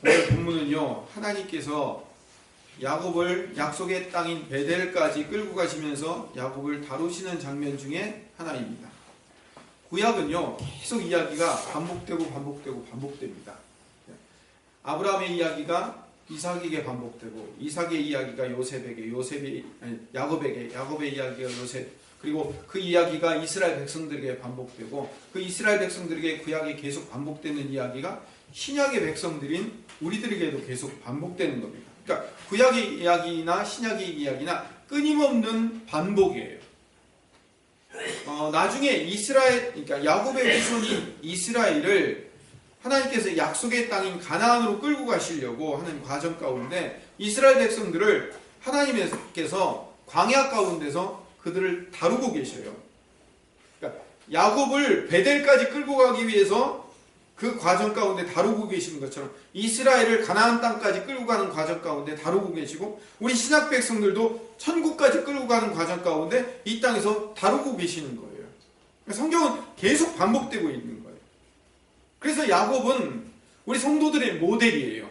오늘 본문은요, 하나님께서 야곱을 약속의 땅인 베델까지 끌고 가시면서 야곱을 다루시는 장면 중에 하나입니다. 구약은요, 계속 이야기가 반복됩니다. 아브라함의 이야기가 이삭에게 반복되고, 이삭의 이야기가 요셉에게, 야곱에게, 야곱의 이야기가 요셉, 그리고 그 이야기가 이스라엘 백성들에게 반복되고, 그 이스라엘 백성들에게 구약이 계속 반복되는 이야기가 신약의 백성들인 우리들에게도 계속 반복되는 겁니다. 그러니까 구약의 이야기나 신약의 이야기나 끊임없는 반복이에요. 나중에 그러니까 야곱의 후손인 이스라엘을 하나님께서 약속의 땅인 가나안으로 끌고 가시려고 하는 과정 가운데 이스라엘 백성들을 하나님께서 광야 가운데서 그들을 다루고 계셔요. 그러니까 야곱을 베델까지 끌고 가기 위해서 그 과정 가운데 다루고 계시는 것처럼 이스라엘을 가나안 땅까지 끌고 가는 과정 가운데 다루고 계시고, 우리 신약 백성들도 천국까지 끌고 가는 과정 가운데 이 땅에서 다루고 계시는 거예요. 성경은 계속 반복되고 있는 거예요. 그래서 야곱은 우리 성도들의 모델이에요.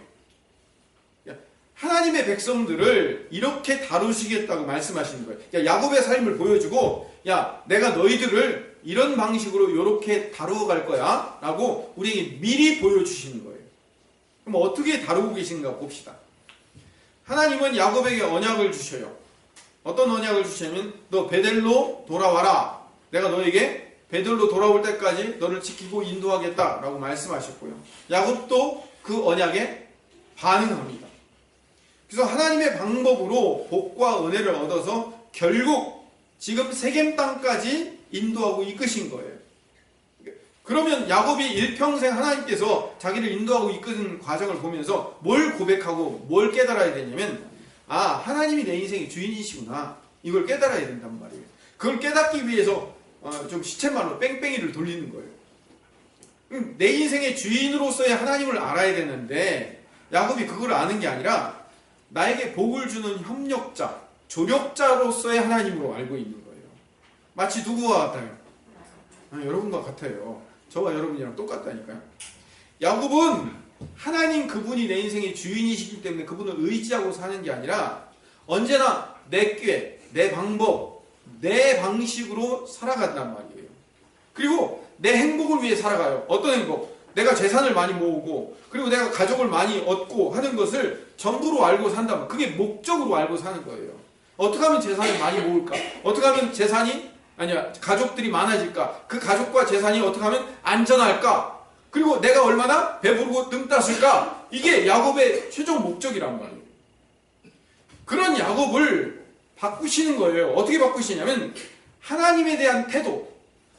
하나님의 백성들을 이렇게 다루시겠다고 말씀하시는 거예요. 야곱의 삶을 보여주고, 내가 너희들을 이런 방식으로 이렇게 다루어 갈 거야 라고 우리에게 미리 보여주시는 거예요. 그럼 어떻게 다루고 계신가 봅시다. 하나님은 야곱에게 언약을 주셔요. 어떤 언약을 주시냐면, 너 베델로 돌아와라. 내가 너에게 베델로 돌아올 때까지 너를 지키고 인도하겠다 라고 말씀하셨고요. 야곱도 그 언약에 반응합니다. 그래서 하나님의 방법으로 복과 은혜를 얻어서 결국 지금 세겜 땅까지 인도하고 이끄신 거예요. 그러면 야곱이 일평생 하나님께서 자기를 인도하고 이끄는 과정을 보면서 뭘 고백하고 뭘 깨달아야 되냐면, 하나님이 내 인생의 주인이시구나, 이걸 깨달아야 된단 말이에요. 그걸 깨닫기 위해서 좀 시쳇말로 뺑뺑이를 돌리는 거예요. 내 인생의 주인으로서의 하나님을 알아야 되는데, 야곱이 그걸 아는 게 아니라 나에게 복을 주는 협력자, 조력자로서의 하나님으로 알고 있는 거예요. 마치 누구와 같아요? 여러분과 같아요. 저와 여러분이랑 똑같다니까요. 야곱은 하나님 그분이 내 인생의 주인이시기 때문에 그분을 의지하고 사는 게 아니라 언제나 내 꾀, 내 방법, 내 방식으로 살아간단 말이에요. 그리고 내 행복을 위해 살아가요. 어떤 행복? 내가 재산을 많이 모으고, 그리고 내가 가족을 많이 얻고 하는 것을 전부로 알고 산다면, 그게 목적으로 알고 사는 거예요. 어떻게 하면 재산을 많이 모을까? 어떻게 하면 가족들이 많아질까? 그 가족과 재산이 어떻게 하면 안전할까? 그리고 내가 얼마나 배부르고 등 따실까? 이게 야곱의 최종 목적이란 말이에요. 그런 야곱을 바꾸시는 거예요. 어떻게 바꾸시냐면, 하나님에 대한 태도,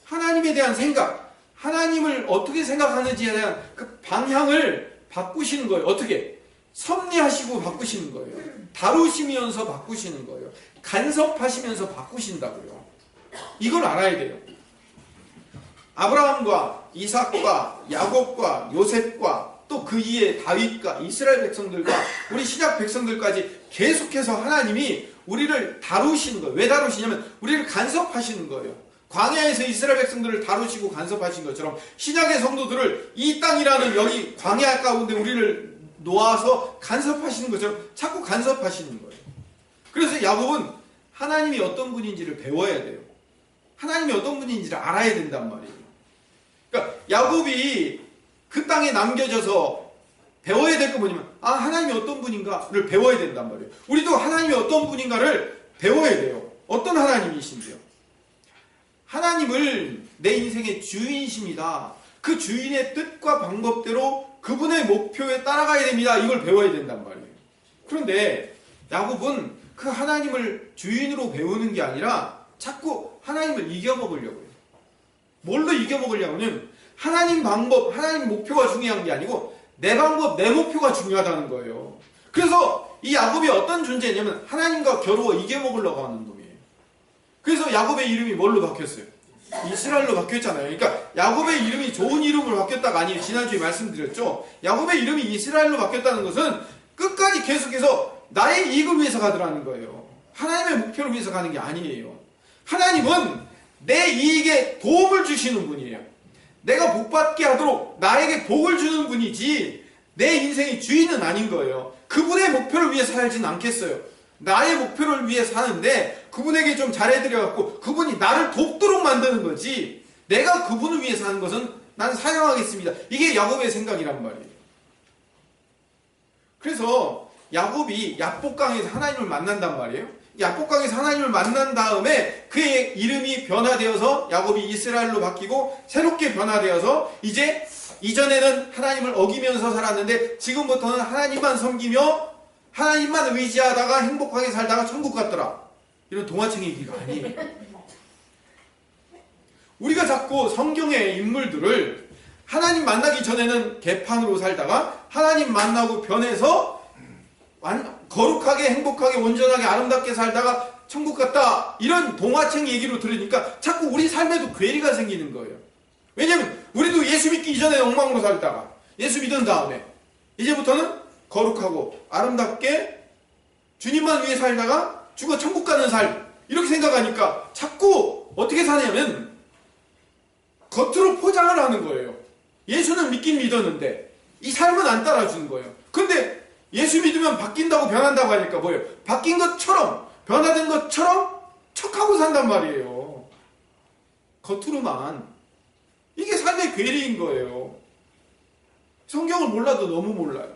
하나님에 대한 생각, 하나님을 어떻게 생각하는지에 대한 그 방향을 바꾸시는 거예요. 어떻게? 섭리하시고 바꾸시는 거예요. 다루시면서 바꾸시는 거예요. 간섭하시면서 바꾸신다고요. 이걸 알아야 돼요. 아브라함과 이삭과 야곱과 요셉과 또 그 이에 다윗과 이스라엘 백성들과 우리 신약 백성들까지 계속해서 하나님이 우리를 다루시는 거예요. 왜 다루시냐면 우리를 간섭하시는 거예요. 광야에서 이스라엘 백성들을 다루시고 간섭하신 것처럼 신약의 성도들을 이 땅이라는 여기 광야 가운데 우리를 놓아서 간섭하시는 것처럼 자꾸 간섭하시는 거예요. 그래서 야곱은 하나님이 어떤 분인지를 배워야 돼요. 하나님이 어떤 분인지를 알아야 된단 말이에요. 그러니까 야곱이 그 땅에 남겨져서 배워야 될 거 뭐냐면, 하나님이 어떤 분인가를 배워야 된단 말이에요. 우리도 하나님이 어떤 분인가를 배워야 돼요. 어떤 하나님이신데요? 하나님을 내 인생의 주인이십니다. 그 주인의 뜻과 방법대로 그분의 목표에 따라가야 됩니다. 이걸 배워야 된단 말이에요. 그런데 야곱은 그 하나님을 주인으로 배우는 게 아니라 자꾸 하나님을 이겨먹으려고 해요. 뭘로 이겨먹으려면 하나님 방법, 하나님 목표가 중요한 게 아니고 내 방법, 내 목표가 중요하다는 거예요. 그래서 이 야곱이 어떤 존재냐면 하나님과 겨루어 이겨먹으려고 하는 놈이에요. 그래서 야곱의 이름이 뭘로 바뀌었어요? 이스라엘로 바뀌었잖아요. 그러니까 야곱의 이름이 좋은 이름으로 바뀌었다가 아니에요. 지난주에 말씀드렸죠. 야곱의 이름이 이스라엘로 바뀌었다는 것은 끝까지 계속해서 나의 이익을 위해서 가더라는 거예요. 하나님의 목표를 위해서 가는 게 아니에요. 하나님은 내 이익에 도움을 주시는 분이에요. 내가 복받게 하도록 나에게 복을 주는 분이지, 내 인생의 주인은 아닌 거예요. 그분의 목표를 위해 살지는 않겠어요. 나의 목표를 위해 사는데 그분에게 좀 잘해드려갖고 그분이 나를 돕도록 만드는 거지, 내가 그분을 위해 사는 것은 난 사양하겠습니다. 이게 야곱의 생각이란 말이에요. 그래서 야곱이 야복강에서 하나님을 만난단 말이에요. 야복강에서 하나님을 만난 다음에 그의 이름이 변화되어서 야곱이 이스라엘로 바뀌고 새롭게 변화되어서 이제 이전에는 하나님을 어기면서 살았는데 지금부터는 하나님만 섬기며 하나님만 의지하다가 행복하게 살다가 천국 갔더라. 이런 동화책 얘기가 아니에요. 우리가 자꾸 성경의 인물들을 하나님 만나기 전에는 개판으로 살다가 하나님 만나고 변해서 거룩하게 행복하게 온전하게 아름답게 살다가 천국 갔다, 이런 동화책 얘기로 들으니까 자꾸 우리 삶에도 괴리가 생기는 거예요. 왜냐면 우리도 예수 믿기 이전에 엉망으로 살다가 예수 믿은 다음에 이제부터는 거룩하고 아름답게 주님만 위해 살다가 죽어 천국 가는 삶, 이렇게 생각하니까 자꾸 어떻게 사냐면 겉으로 포장을 하는 거예요. 예수는 믿긴 믿었는데 이 삶은 안 따라주는 거예요. 근데 예수 믿으면 바뀐다고 변한다고 하니까 뭐예요? 바뀐 것처럼 변화된 것처럼 척하고 산단 말이에요. 겉으로만. 이게 삶의 괴리인 거예요. 성경을 몰라도 너무 몰라요.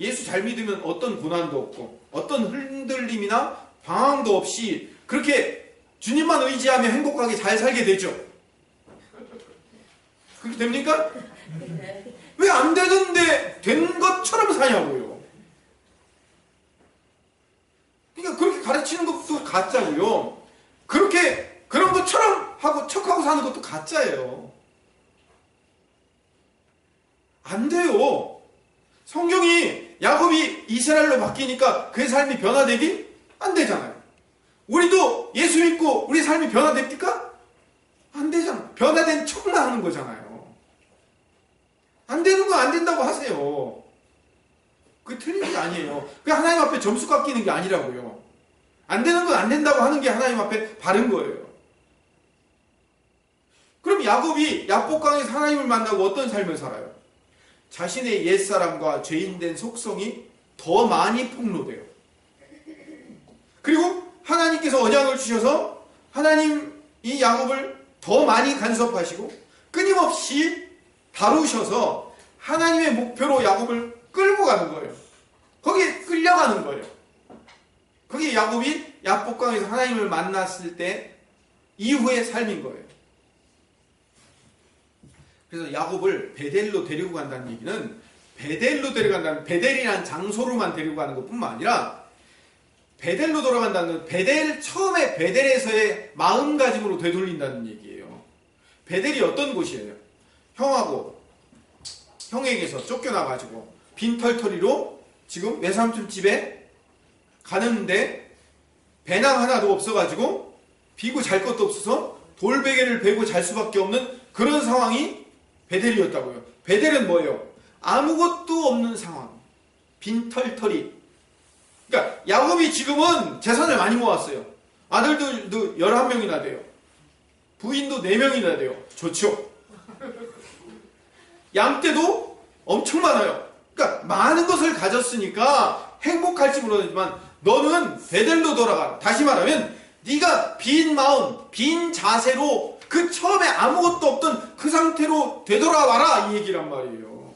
예수 잘 믿으면 어떤 고난도 없고 어떤 흔들림이나 방황도 없이 그렇게 주님만 의지하며 행복하게 잘 살게 되죠. 그렇게 됩니까? 왜 안 되는데 된 것처럼 사냐고요. 그러니까 그렇게 가르치는 것도 가짜고요. 그렇게 그런 것처럼 하고 척하고 사는 것도 가짜예요. 안 돼요. 성경이 야곱이 이스라엘로 바뀌니까 그의 삶이 변화되기? 안 되잖아요. 우리도 예수 믿고 우리 삶이 변화됩니까? 안 되잖아요. 변화된 척만 하는 거잖아요. 안 되는 거 안 된다고 하세요. 그게 틀린 게 아니에요. 그게 하나님 앞에 점수 깎이는 게 아니라고요. 안 되는 건 안 된다고 하는 게 하나님 앞에 바른 거예요. 그럼 야곱이 야복강에서 하나님을 만나고 어떤 삶을 살아요? 자신의 옛사람과 죄인된 속성이 더 많이 폭로돼요. 그리고 하나님께서 언약을 주셔서 하나님이 야곱을 더 많이 간섭하시고 끊임없이 다루셔서 하나님의 목표로 야곱을 끌고 가는 거예요. 거기에 끌려가는 거예요. 그게 야곱이 야복강에서 하나님을 만났을 때 이후의 삶인 거예요. 그래서 야곱을 베델로 데리고 간다는 얘기는 베델로 데려간다는, 베델이라는 장소로만 데리고 가는 것뿐만 아니라 베델로 돌아간다는 건 베델, 처음에 베델에서의 마음가짐으로 되돌린다는 얘기예요. 베델이 어떤 곳이에요? 형하고 형에게서 쫓겨나가지고 빈털터리로 지금 외삼촌 집에 가는데 배낭 하나도 없어가지고 비고 잘 것도 없어서 돌베개를 베고 잘 수밖에 없는 그런 상황이 베델이었다고요. 베델은 뭐예요? 아무것도 없는 상황. 빈털터리. 그러니까 야곱이 지금은 재산을 많이 모았어요. 아들들도 11명이나 돼요. 부인도 4명이나 돼요. 좋죠. 양떼도 엄청 많아요. 그러니까 많은 것을 가졌으니까 행복할지 모르지만 너는 베델로 돌아가. 다시 말하면 네가 빈 마음, 빈 자세로 그 처음에 아무것도 없던 그 상태로 되돌아와라, 이 얘기란 말이에요.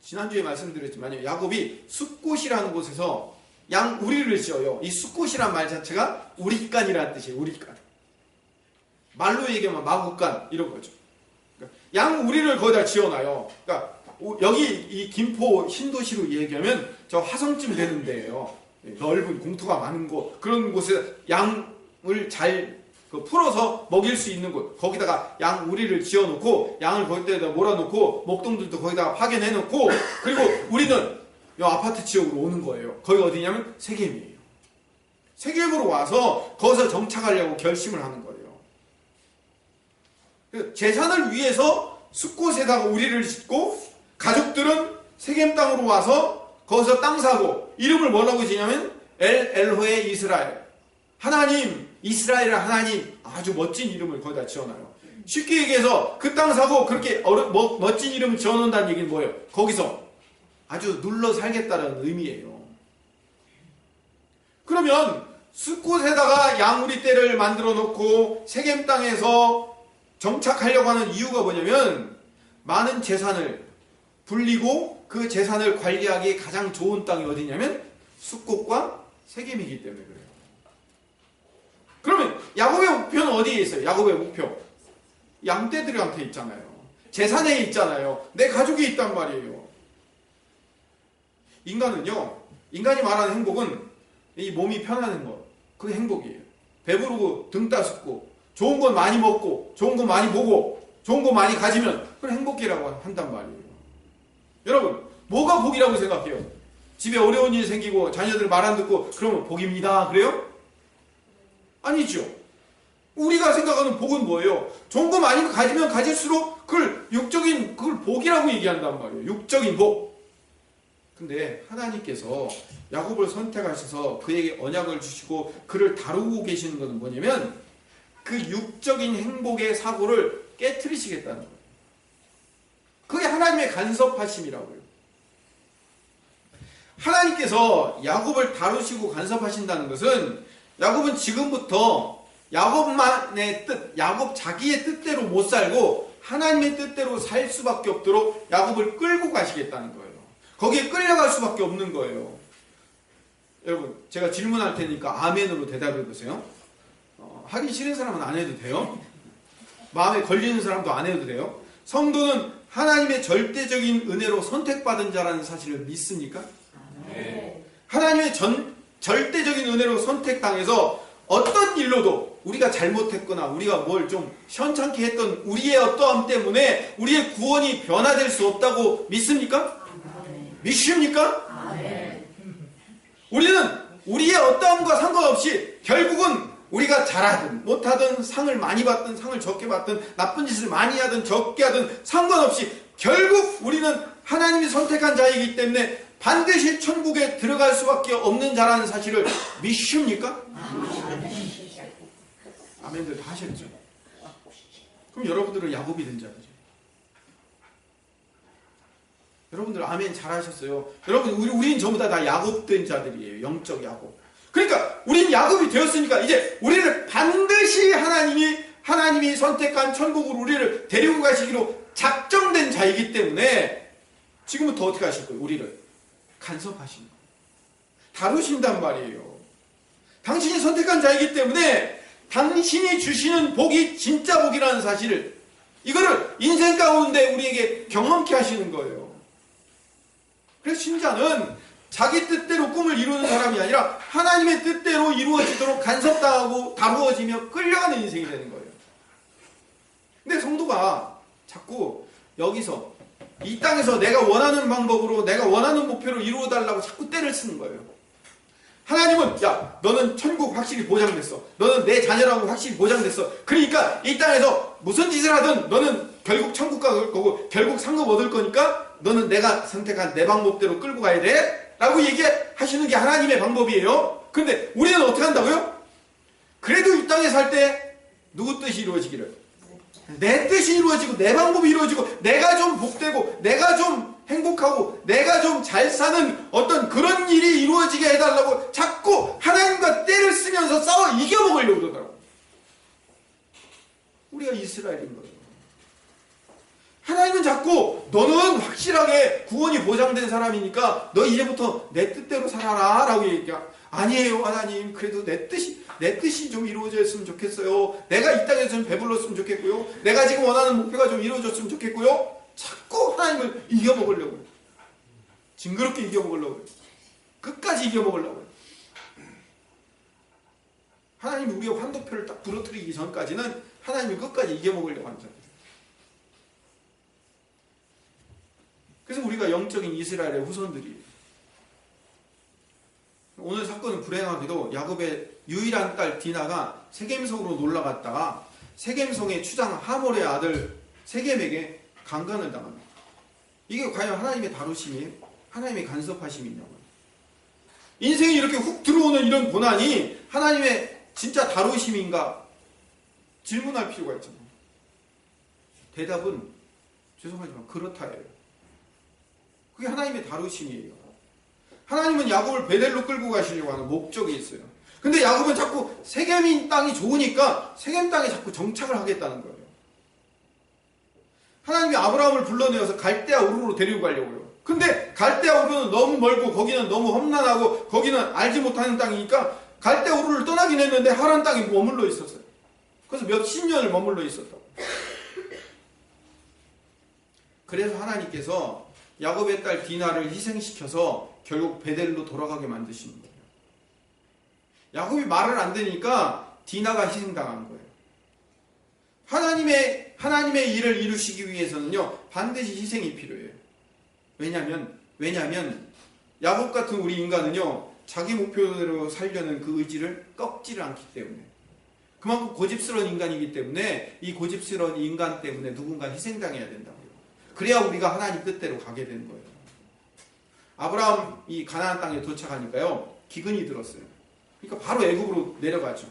지난주에 말씀드렸지만요, 야곱이 숫곳이라는 곳에서 양 우리를 지어요. 이 숫곳이란 말 자체가 우리간이라는 뜻이에요. 우리간. 말로 얘기하면 마구간 이런 거죠. 그러니까 양 우리를 거기다 지어놔요. 그러니까 여기 이 김포 신도시로 얘기하면 저 화성쯤 되는 데예요. 넓은 공터가 많은 곳, 그런 곳에 양을 잘 풀어서 먹일 수 있는 곳, 거기다가 양 우리를 지어놓고 양을 거기다 몰아놓고 목동들도 거기다가 파견해놓고, 그리고 우리는 이 아파트 지역으로 오는 거예요. 거기 어디냐면 세겜이에요. 세겜으로 와서 거기서 정착하려고 결심을 하는 거예요. 재산을 위해서 숲곳에다가 우리를 짓고 가족들은 세겜 땅으로 와서 거기서 땅 사고 이름을 뭐라고 지냐면 엘호의 이스라엘, 하나님, 이스라엘의 하나님, 아주 멋진 이름을 거기다 지어놔요. 쉽게 얘기해서 그 땅 사고 그렇게 멋진 이름을 지어놓는다는 얘기는 뭐예요? 거기서 아주 눌러 살겠다는 의미예요. 그러면 숫곳에다가 양우리 떼를 만들어 놓고 세겜 땅에서 정착하려고 하는 이유가 뭐냐면 많은 재산을 불리고 그 재산을 관리하기에 가장 좋은 땅이 어디냐면 숫곳과 세겜이기 때문에 그래요. 그러면 야곱의 목표는 어디에 있어요? 야곱의 목표 양떼들한테 있잖아요. 재산에 있잖아요. 내 가족이 있단 말이에요. 인간이 말하는 행복은 이 몸이 편안한 거, 그게 행복이에요. 배부르고 등 따숩고 좋은 건 많이 먹고 좋은 건 많이 보고 좋은 거 많이 가지면 그걸 행복이라고 한단 말이에요. 여러분 뭐가 복이라고 생각해요? 집에 어려운 일이 생기고 자녀들 말 안 듣고 그러면 복입니다. 그래요? 아니죠. 우리가 생각하는 복은 뭐예요? 좋은 거 많이 가지면 가질수록 그걸 복이라고 얘기한단 말이에요. 육적인 복. 근데 하나님께서 야곱을 선택하셔서 그에게 언약을 주시고 그를 다루고 계시는 것은 뭐냐면 그 육적인 행복의 사고를 깨트리시겠다는 거예요. 그게 하나님의 간섭하심이라고요. 하나님께서 야곱을 다루시고 간섭하신다는 것은 야곱은 지금부터 야곱만의 뜻, 야곱 자기의 뜻대로 못 살고 하나님의 뜻대로 살 수밖에 없도록 야곱을 끌고 가시겠다는 거예요. 거기에 끌려갈 수밖에 없는 거예요. 여러분 제가 질문할 테니까 아멘으로 대답해 보세요. 하기 싫은 사람은 안 해도 돼요. 마음에 걸리는 사람도 안 해도 돼요. 성도는 하나님의 절대적인 은혜로 선택받은 자라는 사실을 믿습니까? 네. 하나님의 절대적인 은혜로 선택당해서 어떤 일로도 우리가 잘못했거나 우리가 뭘 좀 시원찮게 했던 우리의 어떠함 때문에 우리의 구원이 변화될 수 없다고 믿습니까? 믿습니까? 우리는 우리의 어떠함과 상관없이 결국은 우리가 잘하든 못하든 상을 많이 받든 상을 적게 받든 나쁜 짓을 많이 하든 적게 하든 상관없이 결국 우리는 하나님이 선택한 자이기 때문에 반드시 천국에 들어갈 수밖에 없는 자라는 사실을 믿습니까? 아멘들 다 하셨죠? 그럼 여러분들은 야곱이 된 자들이에요. 여러분들 아멘 잘하셨어요. 여러분 우린 전부 다 야곱된 자들이에요. 영적 야곱. 그러니까 우린 야곱이 되었으니까 이제 우리를 반드시 하나님이 선택한 천국으로 우리를 데리고 가시기로 작정된 자이기 때문에 지금부터 어떻게 하실 거예요? 우리를 간섭하시는 거예요. 다루신단 말이에요. 당신이 선택한 자이기 때문에 당신이 주시는 복이 진짜 복이라는 사실을 이거를 인생 가운데 우리에게 경험케 하시는 거예요. 그래서 신자는 자기 뜻대로 꿈을 이루는 사람이 아니라 하나님의 뜻대로 이루어지도록 간섭당하고 다루어지며 끌려가는 인생이 되는 거예요. 근데 성도가 자꾸 여기서 이 땅에서 내가 원하는 방법으로 내가 원하는 목표로 이루어달라고 자꾸 때를 쓰는 거예요. 하나님은 야 너는 천국 확실히 보장됐어. 너는 내 자녀라고 확실히 보장됐어. 그러니까 이 땅에서 무슨 짓을 하든 너는 결국 천국 갈 거고 결국 상급 얻을 거니까 너는 내가 선택한 내 방법대로 끌고 가야 돼 라고 얘기하시는 게 하나님의 방법이에요. 그런데 우리는 어떻게 한다고요? 그래도 이 땅에 살 때 누구 뜻이 이루어지기를 내 뜻이 이루어지고 내 방법이 이루어지고 내가 좀 복되고 내가 좀 행복하고 내가 좀 잘 사는 어떤 그런 일이 이루어지게 해달라고 자꾸 하나님과 때를 쓰면서 싸워 이겨먹으려고 그러더라고요. 우리가 이스라엘인 거예요. 하나님은 자꾸 너는 확실하게 구원이 보장된 사람이니까 너 이제부터 내 뜻대로 살아라 라고 얘기해요. 아니에요 하나님 그래도 내 뜻이 좀 이루어졌으면 좋겠어요. 내가 이 땅에서 좀 배불렀으면 좋겠고요. 내가 지금 원하는 목표가 좀 이루어졌으면 좋겠고요. 자꾸 하나님을 이겨먹으려고 해요. 징그럽게 이겨먹으려고 해요. 끝까지 이겨먹으려고 해요. 하나님이 우리의 환도표를 딱 부러뜨리기 전까지는 하나님이 끝까지 이겨먹으려고 하는 자들. 그래서 우리가 영적인 이스라엘의 후손들이에요. 오늘 사건은 불행하게도 야곱의 유일한 딸 디나가 세겜성으로 놀러 갔다가 세겜성의 추장 하몰의 아들 세겜에게 강간을 당합니다. 이게 과연 하나님의 다루심이에요? 하나님의 간섭하심이냐고요. 인생이 이렇게 훅 들어오는 이런 고난이 하나님의 진짜 다루심인가 질문할 필요가 있잖아요. 대답은 죄송하지만 그렇다예요. 그게 하나님의 다루심이에요. 하나님은 야곱을 베델로 끌고 가시려고 하는 목적이 있어요. 근데 야곱은 자꾸 세겜인 땅이 좋으니까 세겜 땅에 자꾸 정착을 하겠다는 거예요. 하나님이 아브라함을 불러내어서 갈대아 우르로 데리고 가려고요. 근데 갈대아 우르는 너무 멀고 거기는 너무 험난하고 거기는 알지 못하는 땅이니까 갈대아 우르를 떠나긴 했는데 하란 땅에 머물러 있었어요. 그래서 몇십 년을 머물러 있었다고. 그래서 하나님께서 야곱의 딸 디나를 희생시켜서 결국 베델로 돌아가게 만드시는 거예요. 야곱이 말을 안 들으니까 디나가 희생당한 거예요. 하나님의 일을 이루시기 위해서는요, 반드시 희생이 필요해요. 왜냐하면 야곱 같은 우리 인간은요, 자기 목표대로 살려는 그 의지를 꺾지를 않기 때문에, 그만큼 고집스러운 인간이기 때문에 이 고집스러운 인간 때문에 누군가 희생당해야 된다고요. 그래야 우리가 하나님 뜻대로 가게 되는 거예요. 아브라함이 가나안 땅에 도착하니까요, 기근이 들었어요. 그러니까 바로 애굽으로 내려가죠.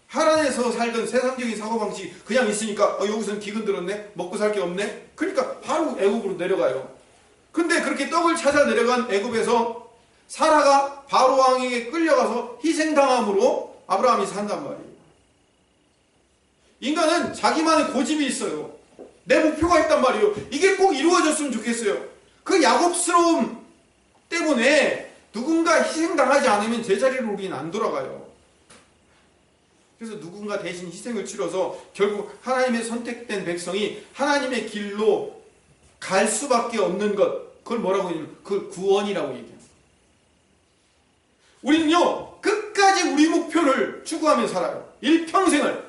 하란에서 살던 세상적인 사고방식이 그냥 있으니까 여기서는 기근 들었네? 먹고 살 게 없네? 그러니까 바로 애굽으로 내려가요. 근데 그렇게 떡을 찾아 내려간 애굽에서 사라가 바로 왕에게 끌려가서 희생당함으로 아브라함이 산단 말이에요. 인간은 자기만의 고집이 있어요. 내 목표가 있단 말이에요. 이게 꼭 이루어졌으면 좋겠어요. 그 야곱스러움 때문에 누군가 희생당하지 않으면 제자리로 우리는 안 돌아가요. 그래서 누군가 대신 희생을 치러서 결국 하나님의 선택된 백성이 하나님의 길로 갈 수밖에 없는 것, 그걸 뭐라고 얘기하냐면 그걸 구원이라고 얘기해요. 우리는요, 끝까지 우리 목표를 추구하며 살아요. 일평생을.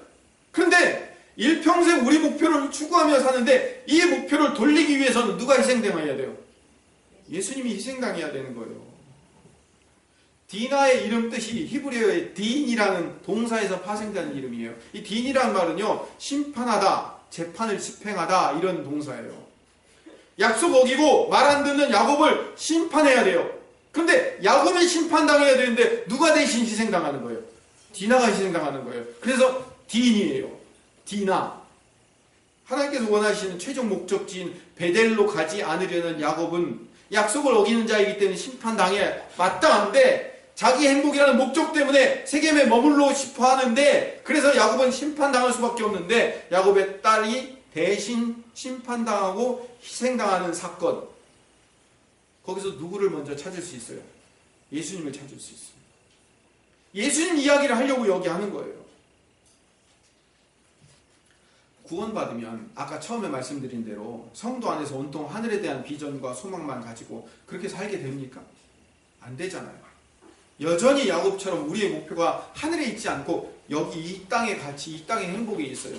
그런데 일평생 우리 목표를 추구하며 사는데 이 목표를 돌리기 위해서는 누가 희생당해야 돼요? 예수님이 희생당해야 되는 거예요. 디나의 이름 뜻이 히브리어의 딘이라는 동사에서 파생되는 이름이에요. 이 딘이라는 말은요, 심판하다, 재판을 집행하다 이런 동사예요. 약속 어기고 말 안 듣는 야곱을 심판해야 돼요. 근데 야곱이 심판당해야 되는데 누가 대신 희생당하는 거예요? 디나가 희생당하는 거예요. 그래서 딘이에요. 디나. 하나님께서 원하시는 최종 목적지인 베델로 가지 않으려는 야곱은 약속을 어기는 자이기 때문에 심판당해 마땅한데 자기 행복이라는 목적 때문에 세겜에 머물러 싶어 하는데, 그래서 야곱은 심판당할 수밖에 없는데 야곱의 딸이 대신 심판당하고 희생당하는 사건, 거기서 누구를 먼저 찾을 수 있어요? 예수님을 찾을 수 있어요. 예수님 이야기를 하려고 여기 하는 거예요. 구원받으면 아까 처음에 말씀드린 대로 성도 안에서 온통 하늘에 대한 비전과 소망만 가지고 그렇게 살게 됩니까? 안 되잖아요. 여전히 야곱처럼 우리의 목표가 하늘에 있지 않고 여기 이 땅의 가치, 이 땅의 행복에 있어요.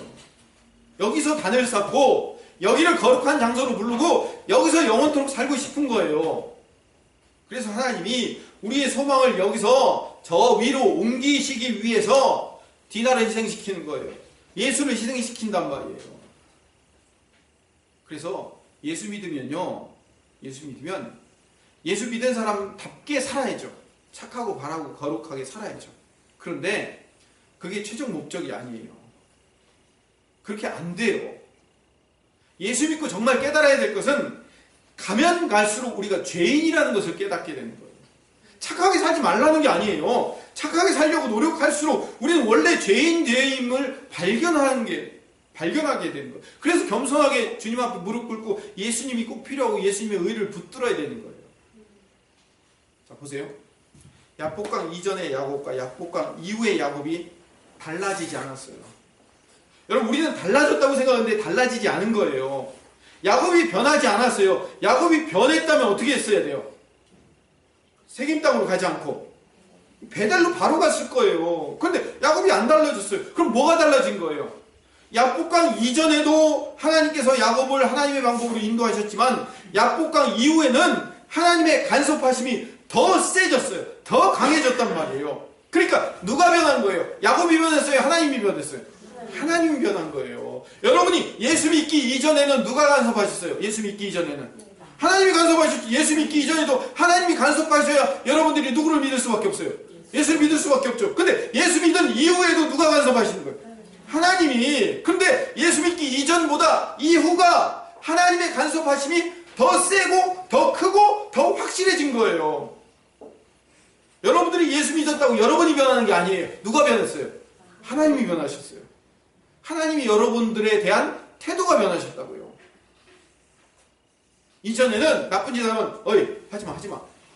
여기서 단을 쌓고 여기를 거룩한 장소로 부르고 여기서 영원토록 살고 싶은 거예요. 그래서 하나님이 우리의 소망을 여기서 저 위로 옮기시기 위해서 디나를 희생시키는 거예요. 예수를 희생시킨단 말이에요. 그래서 예수 믿으면 예수 믿은 사람답게 살아야죠. 착하고 바라고 거룩하게 살아야죠. 그런데 그게 최종 목적이 아니에요. 그렇게 안 돼요. 예수 믿고 정말 깨달아야 될 것은 가면 갈수록 우리가 죄인이라는 것을 깨닫게 되는 거예요. 착하게 살지 말라는 게 아니에요. 착하게 살려고 노력할수록 우리는 원래 죄인됨을 발견하게 되는 거예요. 그래서 겸손하게 주님 앞에 무릎 꿇고 예수님이 꼭 필요하고 예수님의 의를 붙들어야 되는 거예요. 자, 보세요. 야복강 이전의 야곱과 야복강 이후의 야곱이 달라지지 않았어요. 여러분, 우리는 달라졌다고 생각하는데 달라지지 않은 거예요. 야곱이 변하지 않았어요. 야곱이 변했다면 어떻게 했어야 돼요? 세겜 땅으로 가지 않고 베델로 바로 갔을 거예요. 그런데 야곱이 안 달라졌어요. 그럼 뭐가 달라진 거예요? 야복강 이전에도 하나님께서 야곱을 하나님의 방법으로 인도하셨지만 야복강 이후에는 하나님의 간섭하심이 더 세졌어요. 더 강해졌단 말이에요. 그러니까 누가 변한 거예요? 야곱이 변했어요? 하나님이 변했어요? 하나님이 변한 거예요. 여러분이 예수 믿기 이전에는 누가 간섭하셨어요? 예수 믿기 이전에는 하나님이 간섭하셨죠. 예수 믿기 이전에도 하나님이 간섭하셔야 여러분들이 누구를 믿을 수밖에 없어요? 예수를 믿을 수밖에 없죠. 근데 예수 믿은 이후에도 누가 간섭하시는 거예요? 하나님이, 근데 예수 믿기 이전보다 이후가 하나님의 간섭하심이 더 세고 더 크고 더 확실해진 거예요. 여러분들이 예수 믿었다고 여러분이 변하는 게 아니에요. 누가 변했어요? 하나님이 변하셨어요. 하나님이 여러분들에 대한 태도가 변하셨다고요. 이전에는 나쁜 짓 하면 어이 하지마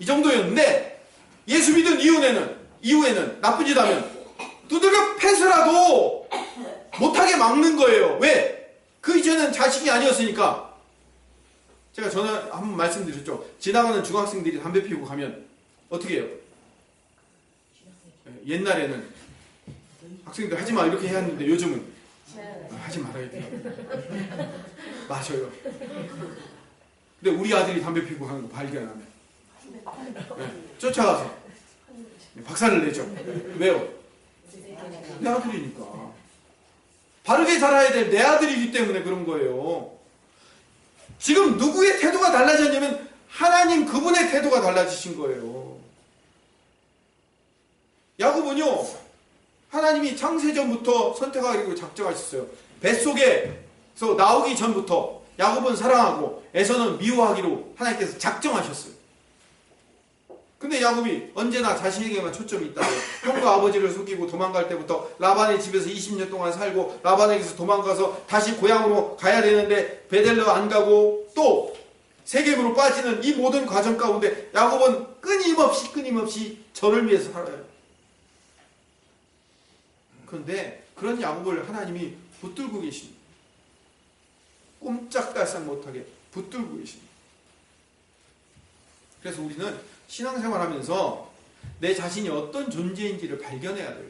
이 정도였는데, 예수 믿은 이후에는 나쁜 짓 하면 두드려 패서라도 못하게 막는 거예요. 왜? 그 이전엔 자식이 아니었으니까. 제가 전에 한번 말씀드렸죠. 지나가는 중학생들이 담배 피우고 가면 어떻게 해요? 옛날에는 학생들 하지마 이렇게 해야 하는데 요즘은 하지 말아야 돼요. 마셔요. 근데 우리 아들이 담배 피우고 가는 거 발견하면 쫓아가서 박살을 내죠. 왜요? 내 아들이니까. 바르게 자라야 될 내 아들이기 때문에 그런 거예요. 지금 누구의 태도가 달라졌냐면 하나님 그분의 태도가 달라지신 거예요. 야곱은요, 하나님이 창세전부터 선택하기로 작정하셨어요. 뱃속에서 나오기 전부터 야곱은 사랑하고 에서는 미워하기로 하나님께서 작정하셨어요. 근데 야곱이 언제나 자신에게만 초점이 있다고. 형과 아버지를 속이고 도망갈 때부터 라반의 집에서 20년 동안 살고 라반에게서 도망가서 다시 고향으로 가야 되는데 베델로 안 가고 또 세겜으로 빠지는 이 모든 과정 가운데 야곱은 끊임없이 저를 위해서 살아요. 그런데 그런 야곱을 하나님이 붙들고 계십니다. 꼼짝달싹 못하게 붙들고 계십니다. 그래서 우리는 신앙생활하면서 내 자신이 어떤 존재인지를 발견해야 돼요.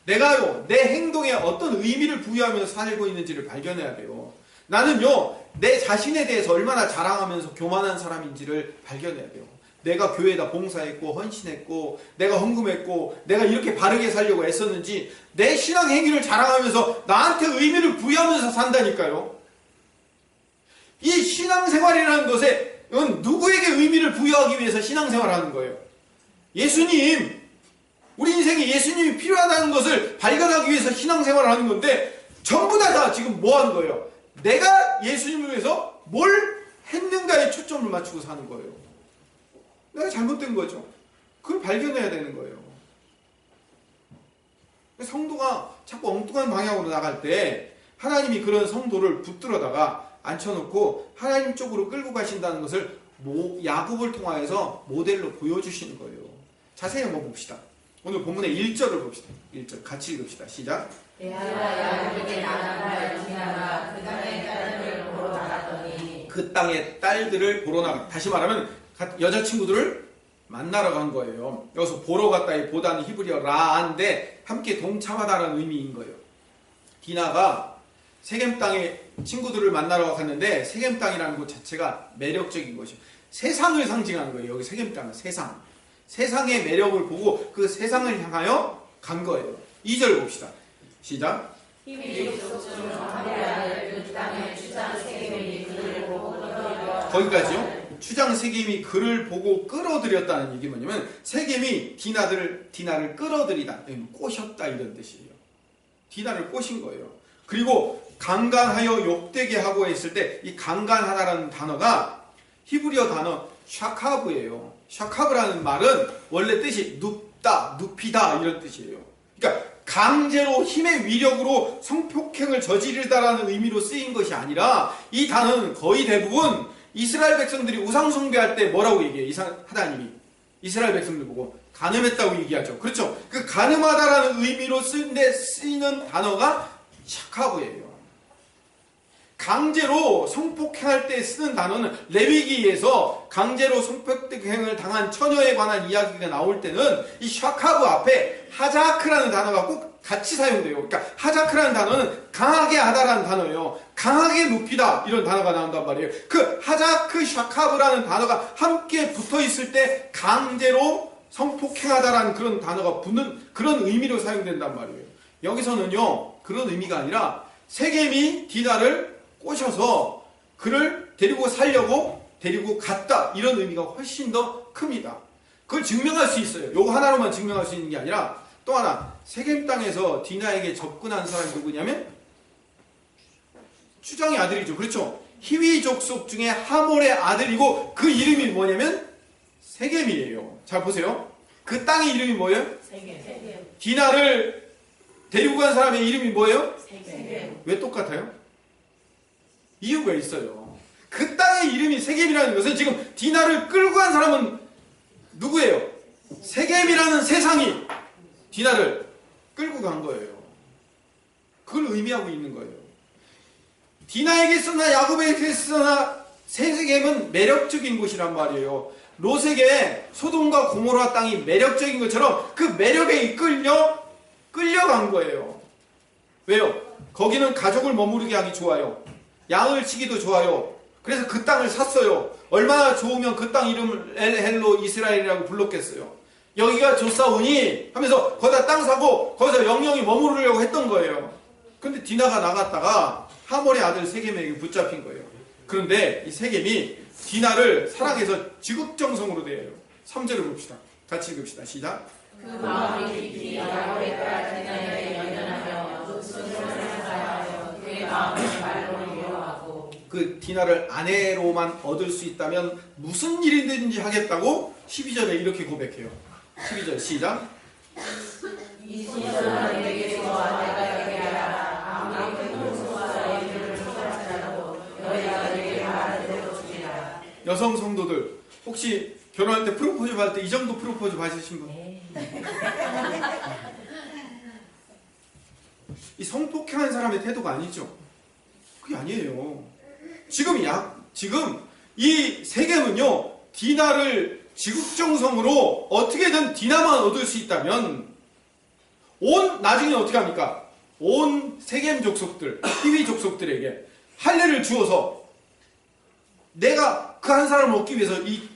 내가요, 내 행동에 어떤 의미를 부여하면서 살고 있는지를 발견해야 돼요. 나는요, 내 자신에 대해서 얼마나 자랑하면서 교만한 사람인지를 발견해야 돼요. 내가 교회에다 봉사했고 헌신했고 내가 헌금했고 내가 이렇게 바르게 살려고 애썼는지 내 신앙 행위를 자랑하면서 나한테 의미를 부여하면서 산다니까요. 이 신앙생활이라는 것에 누구에게 의미를 부여하기 위해서 신앙생활을 하는 거예요? 예수님, 우리 인생에 예수님이 필요하다는 것을 발견하기 위해서 신앙생활을 하는 건데 전부 다 지금 뭐 하는 거예요? 내가 예수님을 위해서 뭘 했는가에 초점을 맞추고 사는 거예요. 내가 잘못된 거죠. 그걸 발견해야 되는 거예요. 성도가 자꾸 엉뚱한 방향으로 나갈 때 하나님이 그런 성도를 붙들어다가 앉혀놓고 하나님 쪽으로 끌고 가신다는 것을 야곱을 통하여서 모델로 보여주시는 거예요. 자세히 한번 봅시다. 오늘 본문의 1절을 봅시다. 1절 같이 읽읍시다. 시작. 그 땅의 딸들을 보러 나갔더니 다시 말하면 여자친구들을 만나러 간 거예요. 여기서 보러 갔다의 보다는 히브리어 라인데 함께 동참하다라는 의미인 거예요. 디나가 세겜 땅에 친구들을 만나러 갔는데 세겜 땅이라는 곳 자체가 매력적인 것이요. 세상을 상징하는 거예요. 여기 세겜 땅은 세상. 세상의 매력을 보고 그 세상을 향하여 간 거예요. 2절 봅시다. 시작. 거기까지요. 추장 세겜이 그를 보고 끌어들였다는 얘기 뭐냐면 세겜이 디나를 끌어들이다, 꼬셨다 이런 뜻이에요. 디나를 꼬신 거예요. 그리고 강간하여 욕되게 하고 했을 때 이 강간하다라는 단어가 히브리어 단어 샤카브예요. 샤카브라는 말은 원래 뜻이 눕다, 눕히다 이런 뜻이에요. 그러니까 강제로 힘의 위력으로 성폭행을 저지르다라는 의미로 쓰인 것이 아니라 이 단어는 거의 대부분 이스라엘 백성들이 우상 숭배할 때 뭐라고 얘기해요? 하나님이 이스라엘 백성들 보고 간음했다고 얘기하죠. 그렇죠? 그 간음하다라는 의미로 쓰이는 단어가 샤카브예요. 강제로 성폭행할 때 쓰는 단어는 레위기에서 강제로 성폭행을 당한 처녀에 관한 이야기가 나올 때는 이 샤카브 앞에 하자크라는 단어가 꼭 같이 사용돼요. 그러니까 하자크라는 단어는 강하게 하다라는 단어예요. 강하게 눕히다 이런 단어가 나온단 말이에요. 그 하자크 샤카브라는 단어가 함께 붙어 있을 때 강제로 성폭행하다라는 그런 단어가 붙는 그런 의미로 사용된단 말이에요. 여기서는요 그런 의미가 아니라 세겜이 디나를 꼬셔서 그를 데리고 살려고 데리고 갔다 이런 의미가 훨씬 더 큽니다. 그걸 증명할 수 있어요. 요거 하나로만 증명할 수 있는 게 아니라 또 하나, 세겜 땅에서 디나에게 접근한 사람이 누구냐면 추장의 아들이죠. 그렇죠? 히위 족속 중에 하몰의 아들이고 그 이름이 뭐냐면 세겜이에요. 잘 보세요. 그 땅의 이름이 뭐예요? 세겜. 디나를 데리고 간 사람의 이름이 뭐예요? 세겜. 왜 똑같아요? 이유가 있어요. 그 땅의 이름이 세겜이라는 것은 지금 디나를 끌고 간 사람은 누구예요? 세겜이라는 세상이 디나를 끌고 간 거예요. 그걸 의미하고 있는 거예요. 디나에게 쓰나 야곱에게 쓰나 세겜은 매력적인 곳이란 말이에요. 롯에게 소돔과 고모라 땅이 매력적인 것처럼 그 매력에 끌려간 거예요. 왜요? 거기는 가족을 머무르게 하기 좋아요. 양을 치기도 좋아요. 그래서 그 땅을 샀어요. 얼마나 좋으면 그 땅 이름을 엘헬로 이스라엘이라고 불렀겠어요. 여기가 좋사오니 하면서 거기다 땅 사고 거기서 영영이 머무르려고 했던 거예요. 근데 디나가 나갔다가 하몰의 아들 세겜에게 붙잡힌 거예요. 그런데 이 세겜이 디나를 사랑해서 지극정성으로 대해요. 3절을 봅시다. 같이 읽읍시다. 시작. 그 마음이 깊이 야곱의 딸 디나에게 연연하며 롯을 사랑하여 그의 마음을 말로 미워하고 그 디나를 아내로만 얻을 수 있다면 무슨 일이든지 하겠다고 12절에 이렇게 고백해요. 12절 시작. 이 소년은 내게 좋아 내가 여기 하라 아무리 큰 홍수와 이들을 쏟아지라도 너희가 내게 말하는 대로 주리라. 여성 성도들 혹시 결혼할 때 프로포즈 받을 때 이 정도 프로포즈 받으신 분? 이 성폭행한 사람의 태도가 아니죠. 그게 아니에요. 지금 이 세겜은요 디나를 지극정성으로 어떻게든 디나만 얻을 수 있다면 나중에 어떻게 합니까? 온 세겜 족속들, 히위 족속들에게 할례를 주어서 내가 그 한 사람을 얻기 위해서 이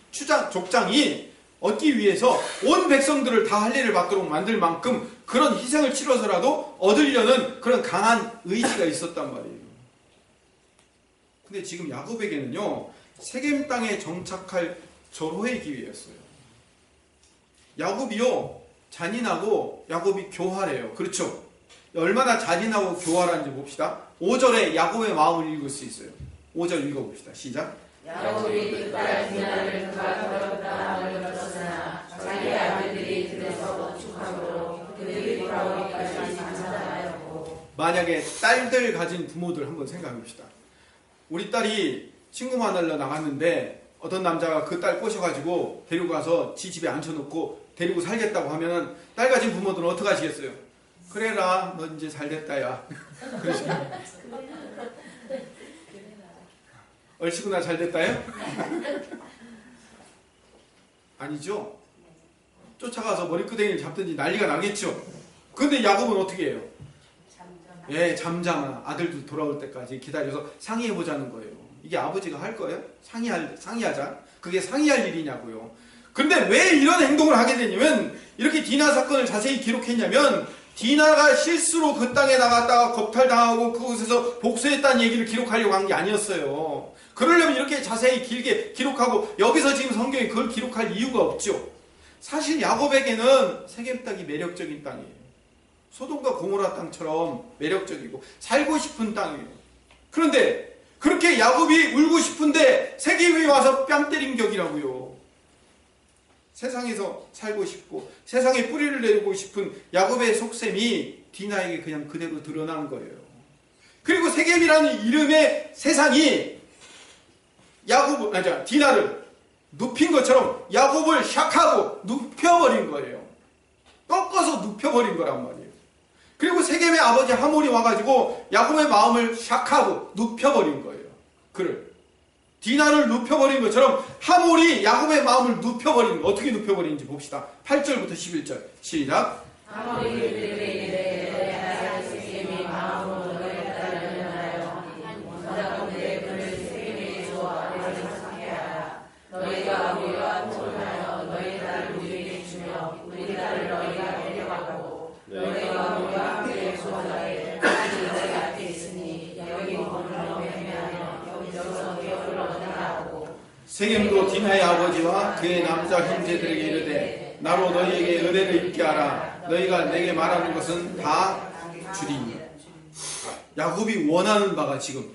족장이 얻기 위해서 온 백성들을 다 할례를 받도록 만들 만큼 그런 희생을 치러서라도 얻으려는 그런 강한 의지가 있었단 말이에요. 근데 지금 야곱에게는요 세겜 땅에 정착할 절호의 기회였어요. 야곱이요 잔인하고 야곱이 교활해요. 그렇죠? 얼마나 잔인하고 교활한지 봅시다. 5절에 야곱의 마음을 읽을 수 있어요. 5절 읽어봅시다. 시작. 야곱이 그 딸 디나를 그가 더럽다 늙었으나 자기 아들들이 들에서 축함으로 그들이 돌아오기까지 잠잠하였고. 만약에 딸들 가진 부모들 한번 생각해 봅시다. 우리 딸이 친구 만나러 나갔는데 어떤 남자가 그 딸 꼬셔가지고 데리고 가서 지 집에 앉혀놓고 데리고 살겠다고 하면은 딸 가진 부모들은 어떻게 하시겠어요? 그래라 너 이제 잘됐다 야. 그러시면 얼씨구나 잘됐다요? 아니죠. 쫓아가서 머리끄댕이를 잡든지 난리가 나겠죠. 근데 야곱은 어떻게 해요? 예, 잠잠한 아들도 돌아올 때까지 기다려서 상의해보자는 거예요. 이게 아버지가 할 거예요? 상의하자. 그게 상의할 일이냐고요. 근데 왜 이런 행동을 하게 되냐면 이렇게 디나 사건을 자세히 기록했냐면 디나가 실수로 그 땅에 나갔다가 겁탈당하고 그곳에서 복수했다는 얘기를 기록하려고 한 게 아니었어요. 그러려면 이렇게 자세히 길게 기록하고 여기서 지금 성경에 그걸 기록할 이유가 없죠. 사실 야곱에게는 세겜 땅이 매력적인 땅이에요. 소돔과 고모라 땅처럼 매력적이고 살고 싶은 땅이에요. 그런데 그렇게 야곱이 울고 싶은데 세겜이 와서 뺨 때린 격이라고요. 세상에서 살고 싶고 세상에 뿌리를 내리고 싶은 야곱의 속셈이 디나에게 그냥 그대로 드러난 거예요. 그리고 세겜이라는 이름의 세상이 디나를 눕힌 것처럼 야곱을 샥하고 눕혀버린 거예요. 꺾어서 눕혀버린 거란 말이에요. 그리고 세겜의 아버지 하몰이 와가지고 야곱의 마음을 샥하고 눕혀버린 거예요. 그를 디나를 눕혀버린 것처럼 하몰이 야곱의 마음을 눕혀버리는 거. 어떻게 눕혀버리는지 봅시다. 8절부터 11절 시작. 하몰이 그들에게 이르되 너희 아들 세겜이 마음으로 너희를 따르려나요 원하건대 그를 세겜에게 주어 아내를 상속하라. 너희가 우리와 토론하여 너희 딸을 우리에게 주며 우리 딸을 너희가 데려가고 너희가 우리와 함께 소원하게 아직 너희 앞에 있으니 여기 머물러 헤매하며 여기서 기업을 얻으라 하고. 세겜도 디나의 아버지와 그의 남자 형제들에게 이르되 나로 너희에게 은혜를 입게 하라. 너희가 내게 말하는 것은 다 주리니. 야곱이 원하는 바가 지금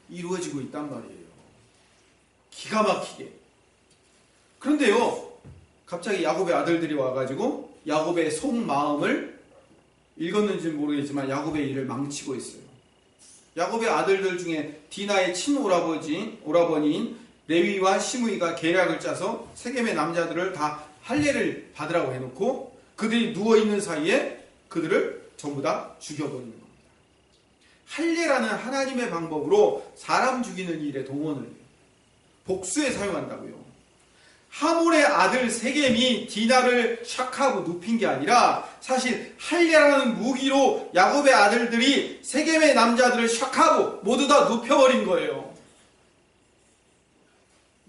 이루어지고 있단 말이에요. 기가 막히게. 그런데요, 갑자기 야곱의 아들들이 와가지고 야곱의 속마음을 읽었는지는 모르겠지만 야곱의 일을 망치고 있어요. 야곱의 아들들 중에 디나의 친오라버니인 레위와 시므이가 계략을 짜서 세겜의 남자들을 다 할례를 받으라고 해놓고 그들이 누워있는 사이에 그들을 전부 다 죽여버리는 겁니다. 할례라는 하나님의 방법으로 사람 죽이는 일에 동원을 해요. 복수에 사용한다고요. 하몰의 아들 세겜이 디나를 샥하고 눕힌 게 아니라 사실 할례라는 무기로 야곱의 아들들이 세겜의 남자들을 샥하고 모두 다 눕혀버린 거예요.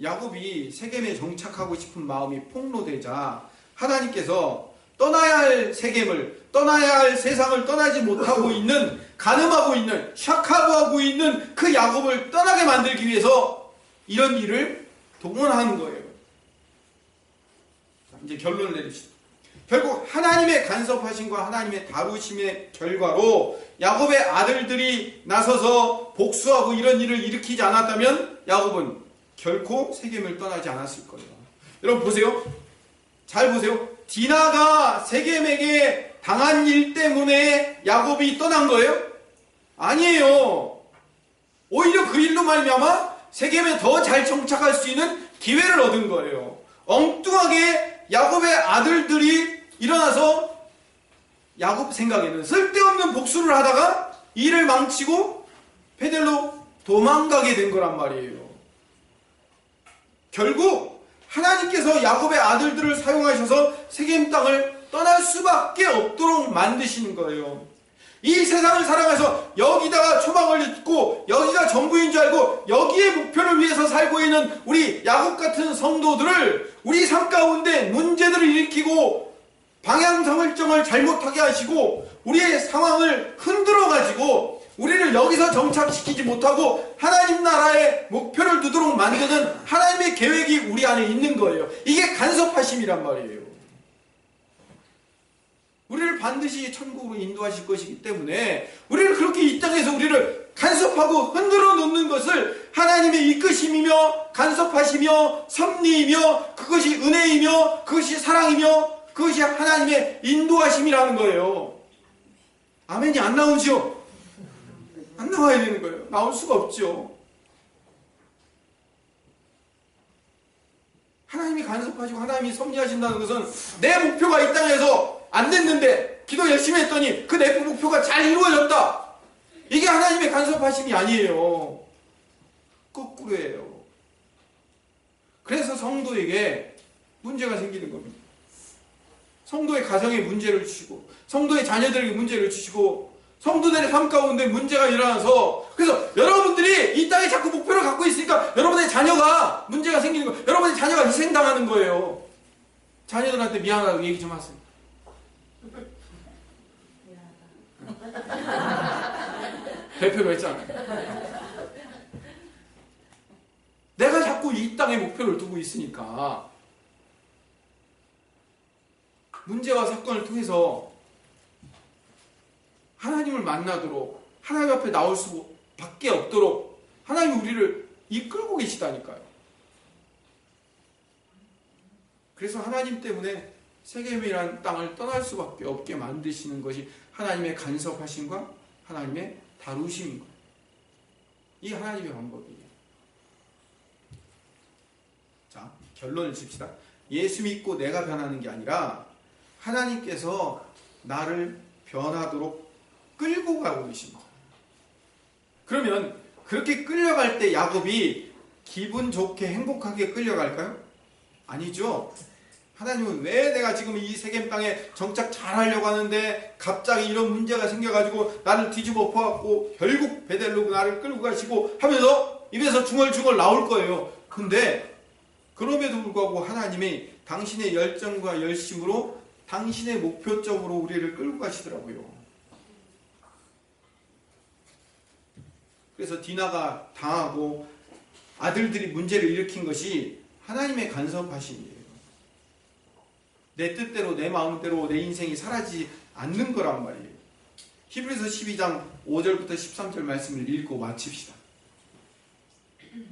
야곱이 세겜에 정착하고 싶은 마음이 폭로되자 하나님께서 떠나야 할 세겜을, 떠나야 할 세상을 떠나지 못하고 있는, 간음하고 있는, 샥하고 있는 그 야곱을 떠나게 만들기 위해서 이런 일을 동원하는 거예요. 이제 결론을 내립시다. 결국 하나님의 간섭하심과 하나님의 다루심의 결과로 야곱의 아들들이 나서서 복수하고 이런 일을 일으키지 않았다면 야곱은 결코 세겜을 떠나지 않았을 거예요. 여러분 보세요. 잘 보세요. 디나가 세겜에게 당한 일 때문에 야곱이 떠난 거예요? 아니에요. 오히려 그 일로 말미암아 세겜에 더 잘 정착할 수 있는 기회를 얻은 거예요. 엉뚱하게 야곱의 아들들이 일어나서 야곱 생각에는 쓸데없는 복수를 하다가 일을 망치고 베델로 도망가게 된 거란 말이에요. 결국 하나님께서 야곱의 아들들을 사용하셔서 세겜 땅을 떠날 수밖에 없도록 만드시는 거예요. 이 세상을 살아가서 여기다가 초막을 잇고 여기가 전부인 줄 알고 여기에 목표를 위해서 살고 있는 우리 야곱 같은 성도들을 우리 삶 가운데 문제들을 일으키고 방향 설정을 잘못하게 하시고 우리의 상황을 흔들어 가지고 우리를 여기서 정착시키지 못하고 하나님 나라의 목표를 두도록 만드는 하나님의 계획이 우리 안에 있는 거예요. 이게 간섭하심이란 말이에요. 우리를 반드시 천국으로 인도하실 것이기 때문에 우리를 그렇게 이 땅에서 우리를 간섭하고 흔들어 놓는 것을 하나님의 이끄심이며 간섭하시며 섭리이며 그것이 은혜이며 그것이 사랑이며 그것이 하나님의 인도하심이라는 거예요. 아멘이 안 나오죠? 안 나와야 되는 거예요. 나올 수가 없죠. 하나님이 간섭하시고 하나님이 섭리하신다는 것은 내 목표가 이 땅에서 안 됐는데 기도 열심히 했더니 그 내 목표가 잘 이루어졌다. 이게 하나님의 간섭하심이 아니에요. 거꾸로예요. 그래서 성도에게 문제가 생기는 겁니다. 성도의 가정에 문제를 주시고 성도의 자녀들에게 문제를 주시고 성도들의 삶 가운데 문제가 일어나서 그래서 여러분들이 이 땅에 자꾸 목표를 갖고 있으니까 여러분의 자녀가 문제가 생기는 거예요. 여러분의 자녀가 희생당하는 거예요. 자녀들한테 미안하다고 얘기 좀 하세요. 대표로 했잖아요. 내가 자꾸 이 땅에 목표를 두고 있으니까 문제와 사건을 통해서 하나님을 만나도록 하나님 앞에 나올 수밖에 없도록 하나님이 우리를 이끌고 계시다니까요. 그래서 하나님 때문에 세겜이라는 땅을 떠날 수밖에 없게 만드시는 것이 하나님의 간섭하심과 하나님의 다루심인 거예요. 이 하나님의 방법이에요. 자, 결론을 칩시다. 예수 믿고 내가 변하는 게 아니라 하나님께서 나를 변하도록 끌고 가고 계십니다. 그러면 그렇게 끌려갈 때 야곱이 기분 좋게 행복하게 끌려갈까요? 아니죠. 하나님은 왜 내가 지금 이 세겜 땅에 정착 잘하려고 하는데 갑자기 이런 문제가 생겨가지고 나를 뒤집어 엎어갖고 결국 베델로 나를 끌고 가시고 하면서 입에서 중얼중얼 나올 거예요. 근데 그럼에도 불구하고 하나님이 당신의 열정과 열심으로 당신의 목표점으로 우리를 끌고 가시더라고요. 그래서 디나가 당하고 아들들이 문제를 일으킨 것이 하나님의 간섭하심이에요. 내 뜻대로 내 마음대로 내 인생이 사라지지 않는 거란 말이에요. 히브리서 12장 5절부터 13절 말씀을 읽고 마칩시다.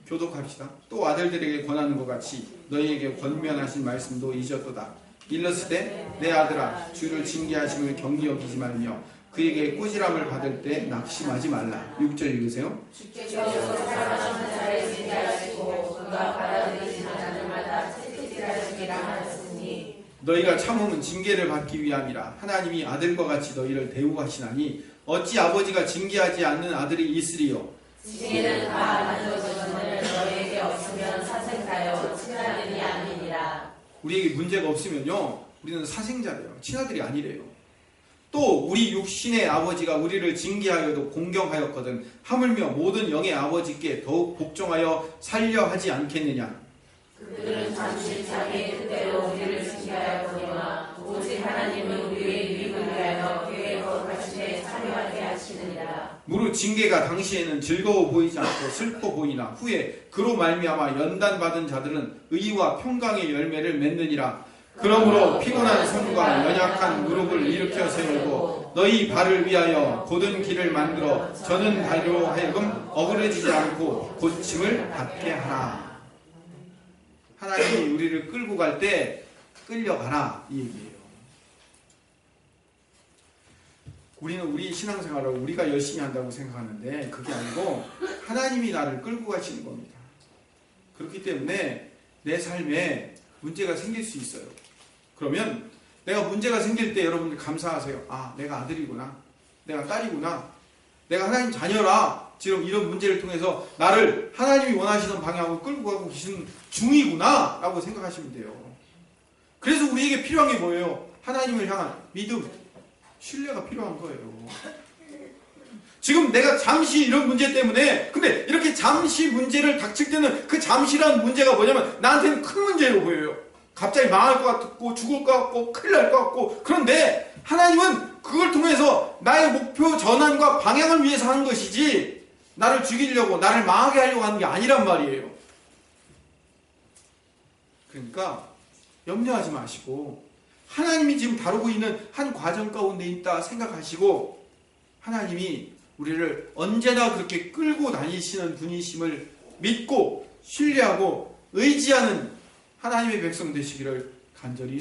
교독합시다. 또 아들들에게 권하는 것 같이 너희에게 권면하신 말씀도 잊었도다. 일렀을 때 내 아들아 주를 징계하심을 경히 여기지 말며 그에게 꾸지람을 받을 때 낙심하지 말라. 6절 읽으세요. 주께서 사랑하는 자를 징계하시고 그가 받아들이지 않는 자마다 채찍질하시리라 하셨으니 너희가 참음은 징계를 받기 위함이라. 하나님이 아들과 같이 너희를 대우하시나니 어찌 아버지가 징계하지 않는 아들이 있으리요. 징계는 다 만져주시는 너희에게 없으면 사생자여 친아들이 아니니라. 우리에게 문제가 없으면요 우리는 사생자래요. 친아들이 아니래요. 또 우리 육신의 아버지가 우리를 징계하여도 공경하였거든 하물며 모든 영의 아버지께 더욱 복종하여 살려 하지 않겠느냐. 그들은 잠시 자기의 뜻대로 우리를 징계하였거니와 오직 하나님은 우리의 유익을 위하여 그의 거룩하심에 참여하게 하시느니라. 무릇 징계가 당시에는 즐거워 보이지 않고 슬퍼 보이나 후에 그로 말미암아 연단받은 자들은 의와 평강의 열매를 맺느니라. 그러므로 피곤한 손과 연약한 무릎을 일으켜 세우고 너희 발을 위하여 곧은 길을 만들어 저는 발로 하여금 어그러지지 않고 고침을 받게 하라. 하나님이 우리를 끌고 갈 때 끌려가라 이 얘기예요. 우리는 우리 신앙생활을 우리가 열심히 한다고 생각하는데 그게 아니고 하나님이 나를 끌고 가시는 겁니다. 그렇기 때문에 내 삶에 문제가 생길 수 있어요. 그러면 내가 문제가 생길 때 여러분들 감사하세요. 아, 내가 아들이구나. 내가 딸이구나. 내가 하나님 자녀라. 지금 이런 문제를 통해서 나를 하나님이 원하시는 방향으로 끌고 가고 계신 중이구나 라고 생각하시면 돼요. 그래서 우리에게 필요한 게 뭐예요? 하나님을 향한 믿음, 신뢰가 필요한 거예요. 지금 내가 잠시 이런 문제 때문에 근데 이렇게 잠시 문제를 닥칠 때는 그 잠시라는 문제가 뭐냐면 나한테는 큰 문제로 보여요. 갑자기 망할 것 같고 죽을 것 같고 큰일 날 것 같고 그런데 하나님은 그걸 통해서 나의 목표 전환과 방향을 위해서 하는 것이지 나를 죽이려고 나를 망하게 하려고 하는 게 아니란 말이에요. 그러니까 염려하지 마시고 하나님이 지금 다루고 있는 한 과정 가운데 있다 생각하시고 하나님이 우리를 언제나 그렇게 끌고 다니시는 분이심을 믿고 신뢰하고 의지하는 하나님의 백성 되시기를 간절히